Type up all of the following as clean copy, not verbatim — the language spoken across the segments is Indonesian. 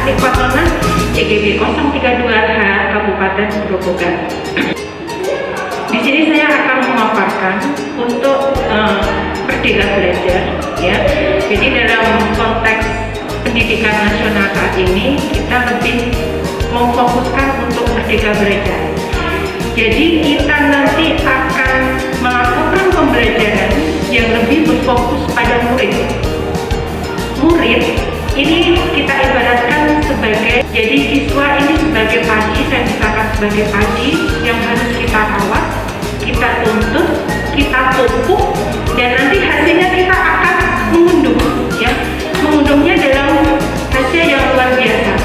Atik Patonas CGB 032H Kabupaten Grobogan. Di sini saya akan memaparkan untuk Merdeka Belajar, ya. Jadi dalam konteks pendidikan nasional saat ini kita lebih memfokuskan untuk Merdeka Belajar. Jadi kita nanti akan melakukan pembelajaran yang lebih berfokus pada murid. Murid ini kita ibaratkan sebagai, jadi siswa ini sebagai padi, saya misalkan sebagai padi yang harus kita rawat, kita tuntut, kita pupuk, dan nanti hasilnya kita akan mengunduh, ya. Mengunduhnya dalam hasil yang luar biasa.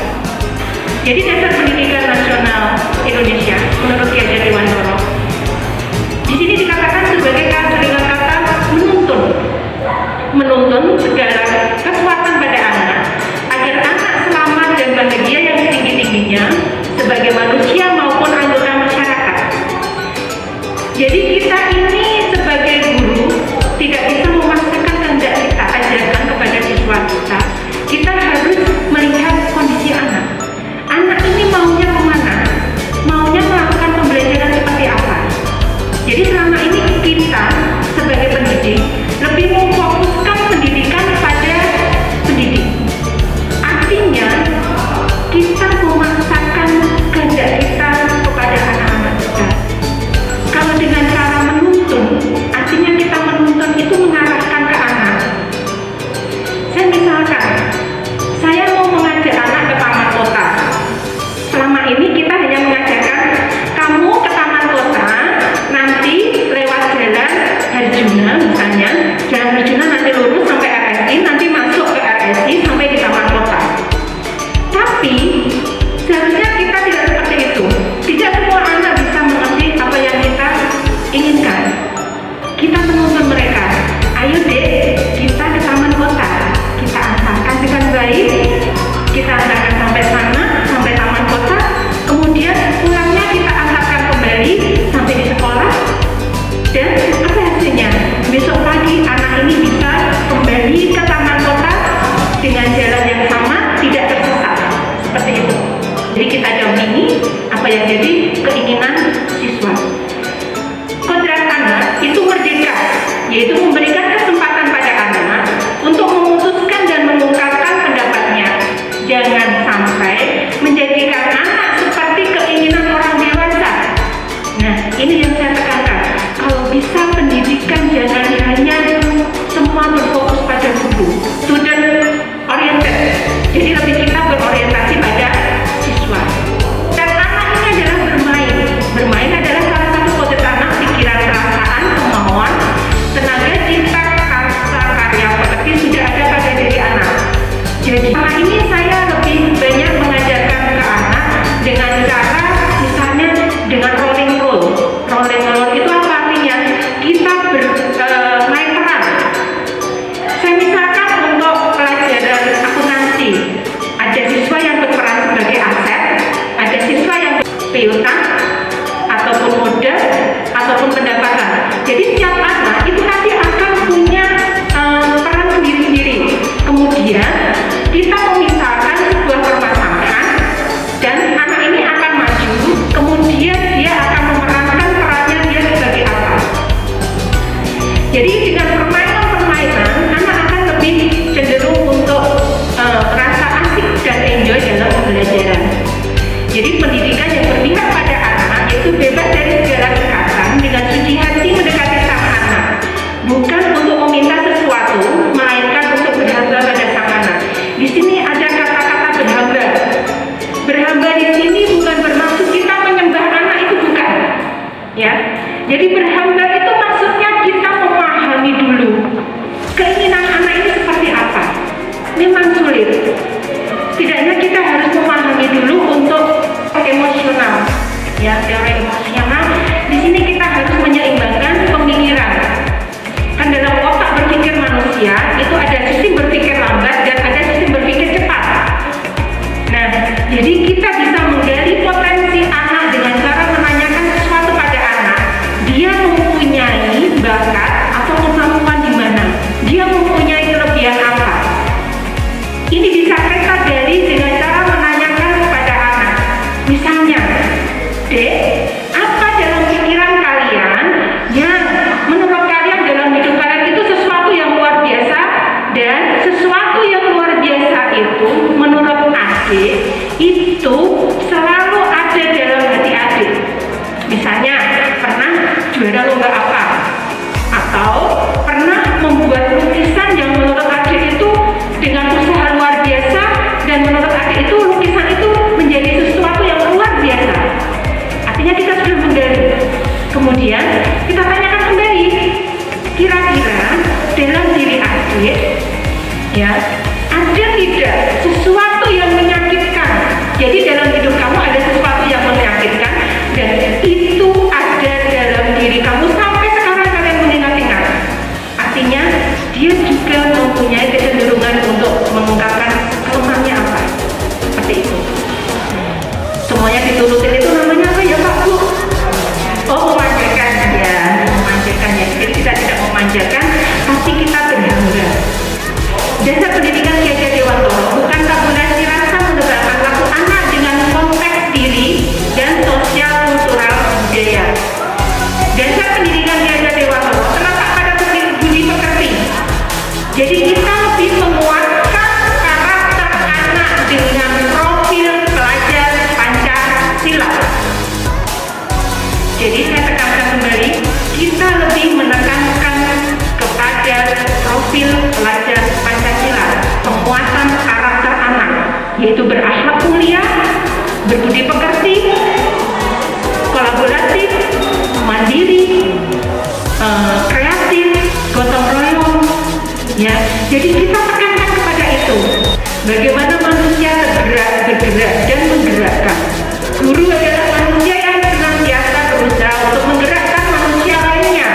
Jadi dasar pendidikan nasional Indonesia menurut Ki Hajar Dewantara di sini dikatakan sebagai dengan kata menuntun segala kekuatan pada anak agar anak selamat dan bahagia yang setinggi-tingginya sebagai manusia maupun anggota masyarakat. Jadi kita ini sebagai guru tidak bisa memaksakan kehendak kita ajarkan kepada siswa kita. Kita harus melihat kondisi anak. Anak ini maunya kemana? Maunya melakukan pembelajaran seperti apa? Jadi selama ini kita sebagai pendidik lebih memfokuskan pendidikan pada pendidik. Artinya kita memaksakan kehendak itu selalu ada dalam hati adik. Misalnya pernah juara lomba apa, atau pernah membuat lukisan yang menurut adik itu dengan usaha luar biasa, dan menurut adik itu lukisan itu menjadi sesuatu yang luar biasa. Artinya kita sudah menggali. Kemudian kita tanyakan kembali, kira-kira dalam diri adik ya ada tidak sesuatu yang menyakitkan? Jadi dalam hidup kamu ada sesuatu yang menyakitkan, dan itu ada dalam diri kamu sampai sekarang kalian mengingat-ingat. Artinya dia juga mempunyai kecenderungan untuk mengungkapkan kelemahannya apa, seperti itu. Semuanya diturutin itu namanya apa ya Pak Bu? Oh, memanjakan ya, memanjakan ya. Jadi kita tidak memanjakan, tapi kita berbangga. Dasar pendidikan Ki Hajar Dewantoro bukan tabulasi rasa menegakkan laku anak dengan konteks diri dan sosial kultural budaya. Dasar pendidikan Ki Hajar Dewantoro terletak pada budi pekerti. Jadi kita lebih menguatkan karakter anak dengan profil pelajar Pancasila. Jadi saya tekankan kembali, kita lebih menekankan kepada profil pelajar Pancasila, penguatan karakter anak, yaitu berakhlak mulia, berbudi pekerti, kolaboratif, mandiri, kreatif, gotong royong, ya. Jadi kita tekankan kepada itu. Bagaimana manusia bergerak dan menggerakkan. Guru adalah manusia yang senantiasa berusaha untuk menggerakkan manusia lainnya.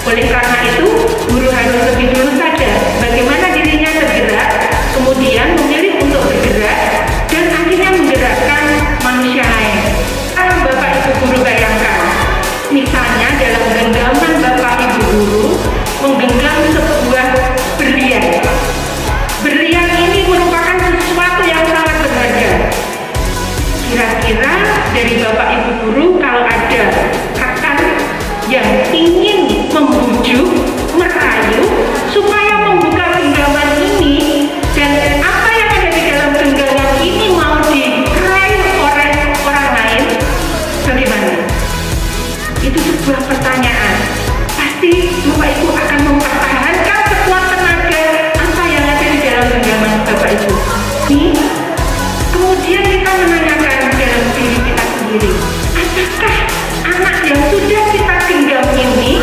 Oleh karena itu, guru harus lebih dulu sadar bagaimana dirinya tergerak, kemudian memilih untuk bergerak, dan akhirnya menggerakkan manusia lain. Kalau Bapak Ibu Guru bayangkan, misalnya dalam genggaman Bapak Ibu Guru menggenggam sebuah berlian. Berlian ini merupakan sesuatu yang sangat berharga. Kira-kira dari Bapak Ibu Guru kalau ada rekan yang ingin membujuk, merayu supaya membuka genggaman ini, dan apa yang ada di dalam genggaman ini mau diraih oleh orang lain, bagaimana? Itu sebuah pertanyaan. Pasti Bapak Ibu akan mempertahankan sekuat tenaga apa yang ada di dalam genggaman Bapak Ibu. Kemudian kita menanyakan dalam diri kita sendiri, apakah anak yang sudah kita genggam ini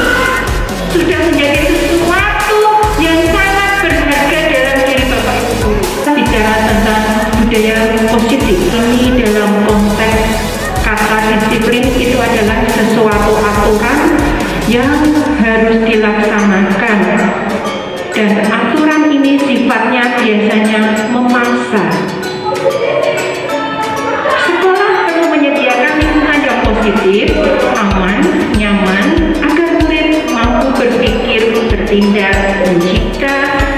sudah menjadi sesuatu yang sangat berharga dalam diri Bapak Ibu Guru? Kita bicara tentang budaya positif ini dalam konteks kata disiplin, itu adalah sesuatu aturan yang harus dilaksanakan, dan aturan ini sifatnya biasanya memaksa. Sekolah perlu menyediakan lingkungan yang positif, aman, nyaman, agar murid mampu berpikir, bertindak, mencipta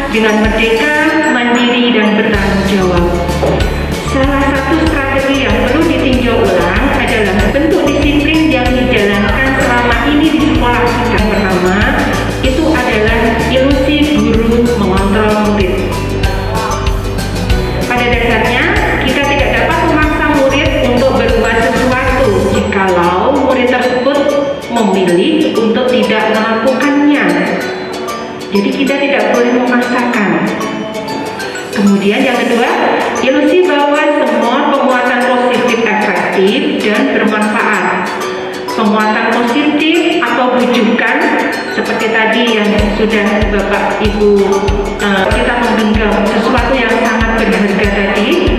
dengan merdeka, mandiri, dan bertanggung jawab. Salah satu strategi yang perlu ditinjau ulang adalah bentuk disiplin yang dijalankan selama ini di sekolah kita. Pertama, itu adalah ilusi guru mengontrol murid. Pada dasarnya, kita tidak dapat memaksa murid untuk berbuat sesuatu jikalau murid tersebut memilih untuk tidak melakukannya. Jadi kita tidak boleh memaksakan. Kemudian yang kedua, ilusi bahwa semua penguatan positif efektif dan bermanfaat. Penguatan positif atau bujukan seperti tadi yang sudah Bapak Ibu kita menggenggam sesuatu yang sangat berharga tadi,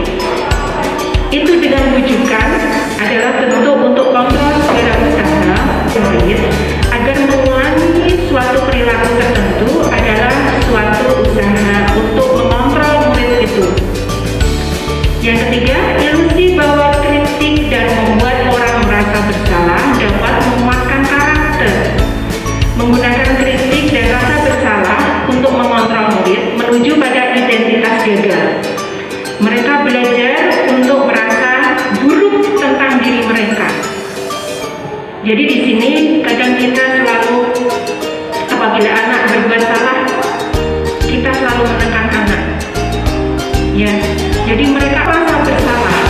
itu dengan bujukan adalah bentuk untuk kontrol segala usaha murid agar mengulangi suatu perilaku tertentu adalah suatu usaha untuk mengontrol murid itu. Yang ketiga, ilusi bahwa kritik dan membuat orang merasa bersalah dapat menguatkan karakter. Menggunakan kritik dan rasa bersalah untuk mengontrol murid menuju pada identitas gagal. Mereka belajar untuk merasa buruk tentang diri mereka. Jadi di sini kadang kita selalu, apabila anak berbuat salah, kita selalu menekan anak. Ya, jadi mereka merasa bersalah.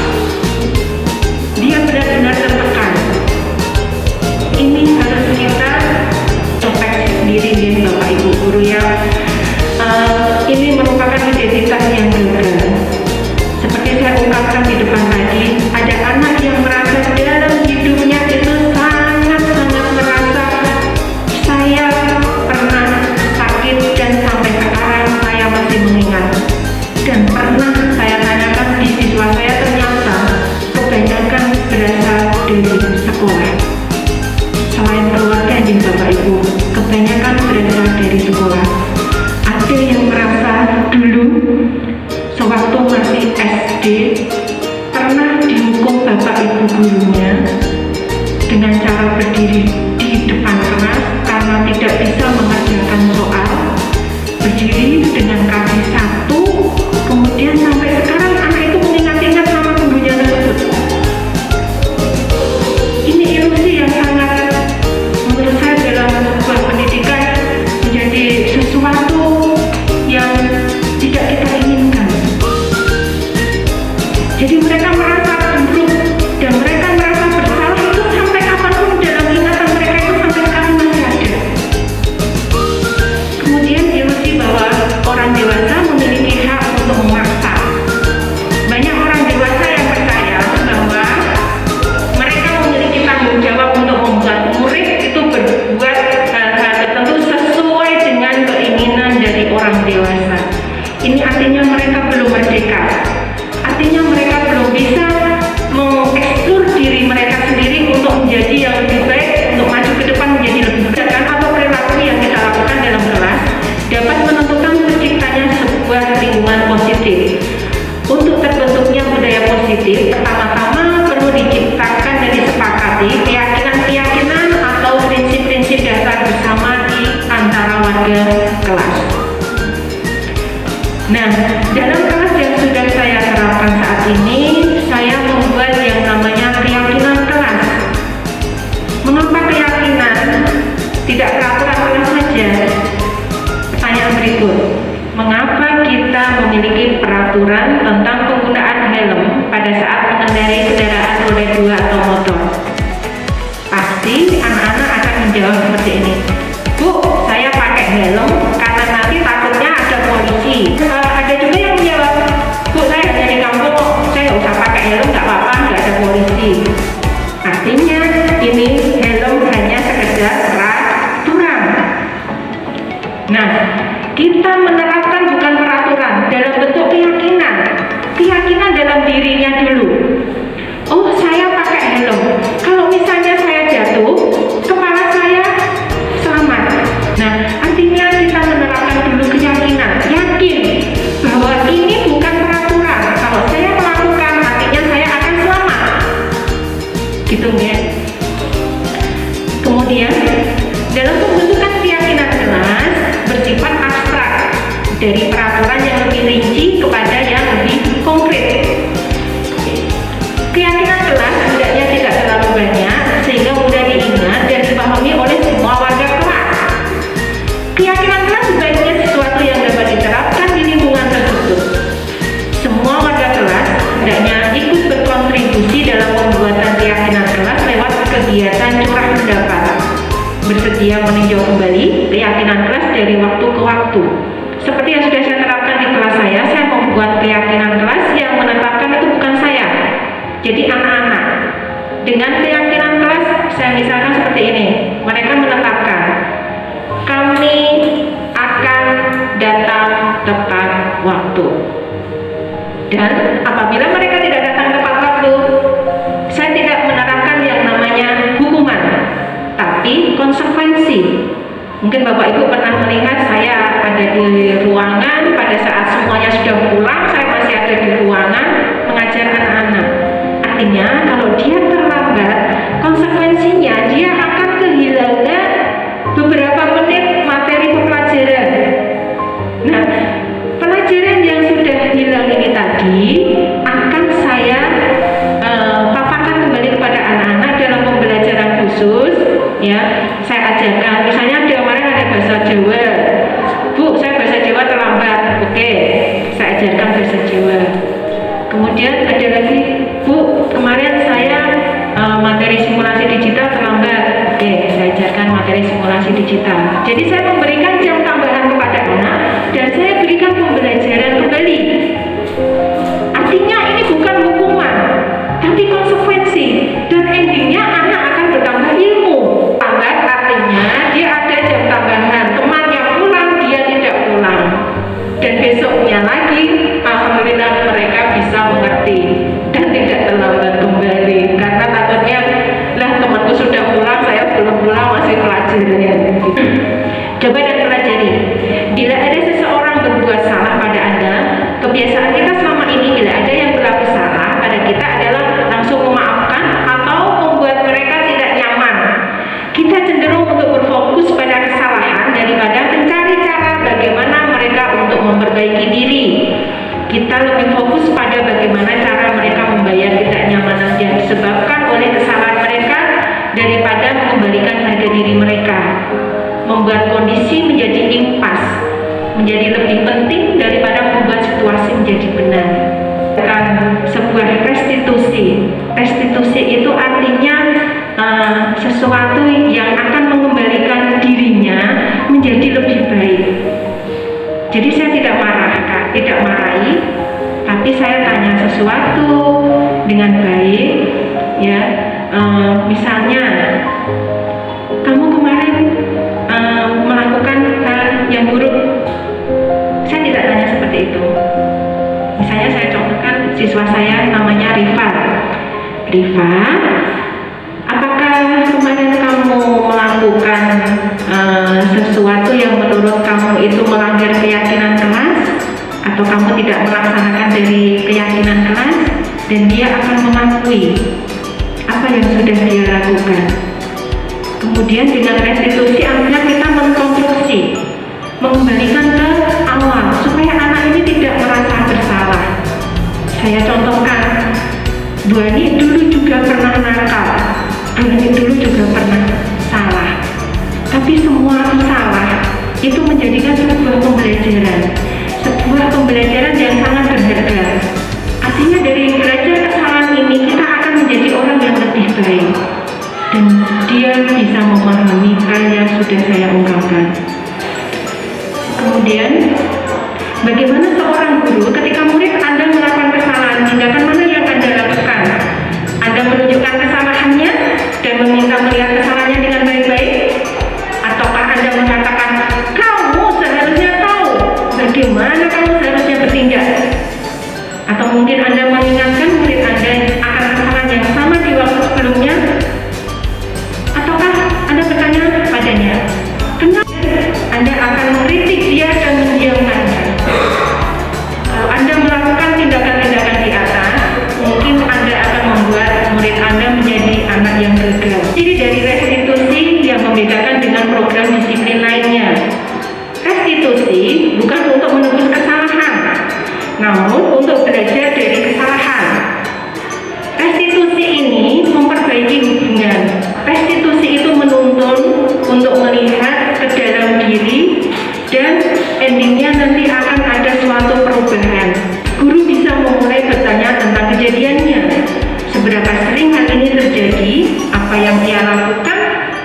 menemukan identitas yang gagal. Seperti saya ungkapkan di depan tadi, ada anak yang merasa dalam hidupnya itu sangat-sangat merasa saya pernah sakit dan sampai sekarang saya masih mengingat. Dan pernah saya tanyakan di siswa saya, ternyata kebanyakan berasal dari sekolah. Selain keluarga dan Bapak Ibu, kebanyakan berasal dari sekolah. Ada yang merasa dulu sewaktu masih SD pernah dihukum Bapak Ibu gurunya dengan cara berdiri di depan kelas karena tidak bisa mengerjakan soal, berdiri dengan kaki satu, kemudian sampai sekarang anak itu mengingat-ingat nama gurunya tersebut. Ini ilusi yang sangat, menurut saya, dalam sebuah pendidikan menjadi sesuatu yang tidak kita inginkan. Jadi mereka merasa buruk dan mereka merasa bersalah itu sampai kapanpun dalam ingatan mereka itu sampai sekarang masih ada. Kemudian ilusi bahwa orang dewasa memiliki hak untuk memaksa. Banyak orang dewasa yang percaya bahwa mereka memiliki tanggung jawab untuk membuat murid itu berbuat hal-hal tertentu sesuai dengan keinginan dari orang dewasa. Ini artinya mereka belum merdeka. Artinya mereka belum bisa mengeksplor diri mereka sendiri untuk menjadi yang lebih baik, untuk maju ke depan menjadi lebih baik. Atau perilaku yang kita lakukan dalam kelas dapat menentukan terciptanya sebuah lingkungan positif. Untuk terbentuknya budaya positif, pertama-tama perlu diciptakan dan disepakati keyakinan-keyakinan atau prinsip-prinsip dasar bersama di antara warga kelas. Nah, dalam kelas yang sudah saya terapkan saat ini, saya membuat yang namanya keyakinan kelas. Mengapa keyakinan? Tidak peraturan kelas saja. Pertanyaan berikut, mengapa kita memiliki peraturan tentang penggunaan helm pada saat mengendarai kendaraan roda 2 atau motor? Pasti anak-anak akan menjawab seperti ini. Bu, saya pakai helm karena nanti takutnya ada polisi. Ada juga yang menjawab, Bu, saya hanya di kampung kok, saya nggak usah pakai helm, nggak apa-apa, nggak ada polisi. Artinya ini helm hanya sekedar peraturan. Nah, kita menerapkan bukan peraturan dalam bentuk keyakinan. Keyakinan dalam dirinya dulu. Oh, saya pakai helm. Kalau misalnya saya jatuh, kepala saya selamat. Nah, artinya kita menerapkan dulu keyakinan. Yakin bahwa ini bukan peraturan. Kalau saya melakukan, artinya saya akan selamat. Gitu ya. Kemudian, dalam pembentukan keyakinan kelas bersifat abstrak, dari peraturan yang lebih rinci kepada yang lebih konkret. Keyakinan kelas hendaknya tidak terlalu banyak sehingga mudah diingat dan dipahami oleh semua warga kelas. Keyakinan kelas sebaiknya sesuatu yang dapat diterapkan di lingkungan tersebut. Semua warga kelas hendaknya ikut berkontribusi dalam pembuatan keyakinan kelas lewat kegiatan curah pendapat. Bersedia meninjau kembali keyakinan kelas dari waktu ke waktu. Seperti yang sudah saya terapkan di kelas saya membuat keyakinan kelas yang menetapkan itu bukan saya, jadi anak-anak. Dengan keyakinan kelas, saya misalkan seperti ini, mereka menetapkan, kami akan datang tepat waktu. Dan apabila mereka tidak datang tepat waktu, saya tidak menerapkan yang namanya hukuman, tapi konsekuensi. Mungkin Bapak Ibu pernah melihat saya ada di ruangan pada saat semuanya sudah pulang, saya masih ada di ruangan mengajar anak-anak. Artinya kalau dia terlambat, konsekuensinya dia akan kehilangan beberapa menit materi pembelajaran. Nah, pelajaran yang sudah hilang ini tadi akan saya paparkan kembali kepada anak-anak dalam pembelajaran khusus. Ya, saya ajarkan, misalnya kemarin ada bahasa Jawa, Bu, saya bahasa Jawa terlambat. besoknya lagi alhamdulillah mereka bisa mengerti dan tidak terlambat kembali, karena takutnya lah temanku sudah pulang, saya belum pulang, masih pelajaran. Coba dan pelajari, bila ada seseorang berbuat salah pada Anda, kebiasaan kita selama ini bila ada yang berlaku salah pada kita adalah langsung memaafkan atau membuat mereka tidak nyaman. Kita cenderung untuk berfokus pada kesalahan daripada mencari cara bagaimana mereka untuk memperbaiki diri. Kita lebih fokus pada bagaimana cara mereka membayar ketidaknyamanan yang disebabkan oleh kesalahan mereka daripada mengembalikan harga diri mereka. Membuat kondisi menjadi impas menjadi lebih penting daripada membuat situasi menjadi benar. Bukan sebuah restitusi. Restitusi itu artinya sesuatu yang akan mengembalikan dirinya menjadi lebih baik. Jadi saya tidak marah, Kak, tidak marahi, tapi saya tanya sesuatu dengan baik, ya. Misalnya, kamu kemarin melakukan hal yang buruk. Saya tidak tanya seperti itu. Misalnya saya contohkan siswa saya namanya Rifa. Rifa, apakah kemarin kamu melakukan sesuatu yang menurut kamu itu melanggar keyakinan kelas, atau kamu tidak melaksanakan dari keyakinan kelas? Dan dia akan mengakui apa yang sudah dia lakukan. Kemudian dengan restitusi artinya kita mengkonstruksi, mengembalikan ke awal supaya anak ini tidak merasa bersalah. Saya contohkan, Bu Ani dulu juga pernah nakal, Bu Ani dulu juga pernah salah, tapi semua salah itu menjadikan sebuah pembelajaran yang sangat berharga. Artinya dari belajar kesalahan ini kita akan menjadi orang yang lebih baik, dan dia bisa memahami hal yang sudah saya ungkapkan. Kemudian, bagaimana seorang guru ketika murid Anda melakukan kesalahan, tindakan mana yang Anda lakukan? Anda menunjukkan kesalahannya dan meminta melihat kesalahannya dengan baik-baik? Ataukah Anda mengatakan, kamu seharusnya tahu bagaimana kamu seharusnya bertindak? Atau mungkin Anda mengingatkan murid Anda akan kesalahan yang sama di waktu sebelumnya? Ataukah Anda bertanya padanya, kenapa? Anda akan mengkritik dia dan mendiamkannya. Kalau Anda melakukan tindakan-tindakan di atas, mungkin Anda akan membuat murid Anda menjadi anak yang gagal. Jadi dari restitusi yang membedakan dengan program disiplin lainnya. Restitusi bukan untuk menebus kesalahan, namun untuk belajar dari kesalahan. Restitusi ini memperbaiki hubungan. Restitusi itu menuntun untuk melihat ke dalam diri, dan endingnya nanti akan ada suatu perubahan. Guru bisa memulai bertanya tentang kejadiannya. Seberapa sering hal ini terjadi? Apa yang ia lakukan?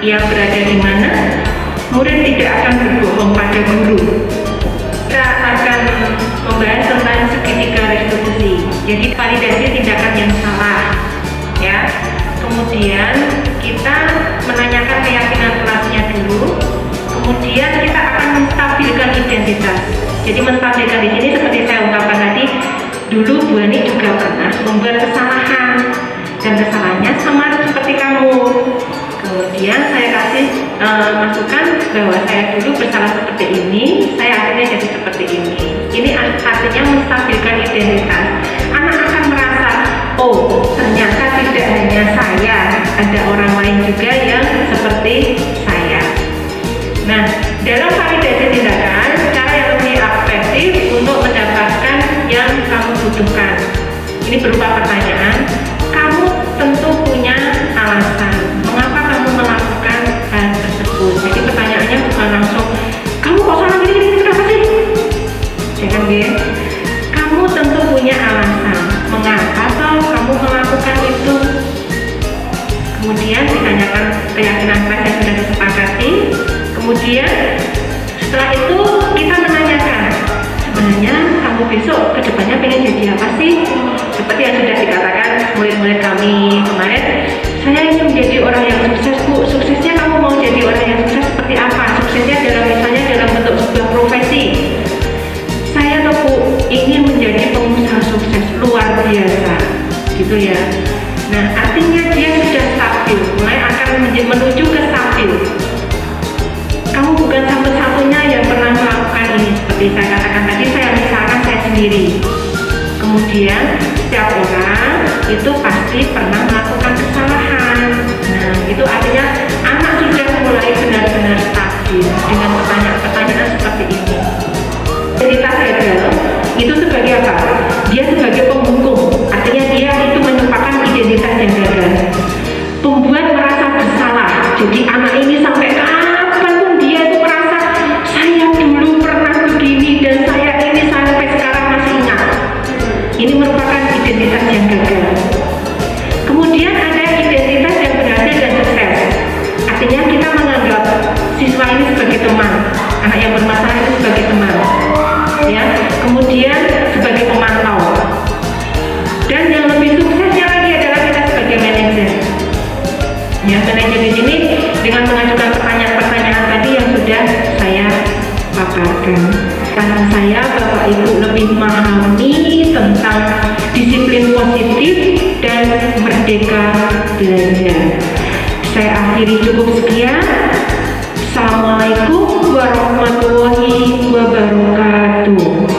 Ia berada di mana? Murid tidak akan berbohong pada guru. Kita akan membahas tentang segitiga restitusi. Jadi validasi tindakan yang salah, ya. Kemudian kita menanyakan keyakinan kelasnya dulu. Kemudian kita akan menstabilkan identitas. Jadi menstabilkan di sini seperti saya ungkapkan tadi, dulu Bu Ani juga pernah membuat kesalahan dan kesalahannya sama seperti kamu. Kemudian saya kasih masukan bahwa saya dulu bersalah seperti ini, saya akhirnya jadi seperti ini. Ini artinya menstabilkan identitas. Anak akan merasa, oh ternyata tidak hanya saya, ada orang lain juga yang seperti saya. Nah, dalam validasi tindakan, cara yang lebih efektif untuk mendapatkan yang kamu butuhkan. Ini berupa pertanyaan, kamu tentu punya alasan mengapa kamu melakukan hal tersebut. Jadi pertanyaannya bukan langsung, kamu kok salah gini, kenapa sih? Jangan gitu. Kamu tentu punya alasan mengapa kamu melakukan itu. Kemudian ditanyakan keyakinan kelas yang sudah disepakati. Kemudian setelah itu kita menanyakan, sebenarnya kamu besok kedepannya pengen jadi apa sih? Seperti yang sudah dikatakan murid-murid kami kemarin, saya ingin menjadi orang yang sukses, Bu. Suksesnya kamu mau jadi orang yang sukses seperti apa? Suksesnya dalam misalnya dalam bentuk sebuah profesi. Saya ingin menjadi pengusaha sukses luar biasa, gitu ya. Nah, artinya dia sudah stabil, mulai akan menuju ke stabil. Kamu bukan satu-satunya yang pernah melakukan ini, seperti saya katakan tadi, misalkan saya sendiri. Kemudian setiap orang itu pasti pernah melakukan kesalahan. Nah, itu artinya anak sudah mulai benar-benar stabil dengan pertanyaan seperti ini. Identitas gagal itu sebagai apa? Dia sebagai pembuku, artinya dia itu menyumpahkan identitas yang gagal. Pembuat merasa bersalah. Jadi anak ini sampai kapanpun dia itu merasa saya dulu pernah begini dan saya ini sampai sekarang masih ingat. Ini merupakan identitas yang gagal. Kemudian ada identitas yang berhasil dan sukses. Artinya kita menganggap siswa ini sebagai teman, anak yang bermasalah itu sebagai teman, ya. Kemudian sebagai pemantau. Dan yang lebih suksesnya lagi adalah kita sebagai manajer. Ya, manajer di sini dengan mengajukan pertanyaan-pertanyaan tadi yang sudah saya paparkan. Karena saya Bapak Ibu lebih memahami tentang disiplin positif dan merdeka belajar. Saya akhiri cukup sekian. Assalamualaikum warahmatullahi wabarakatuh.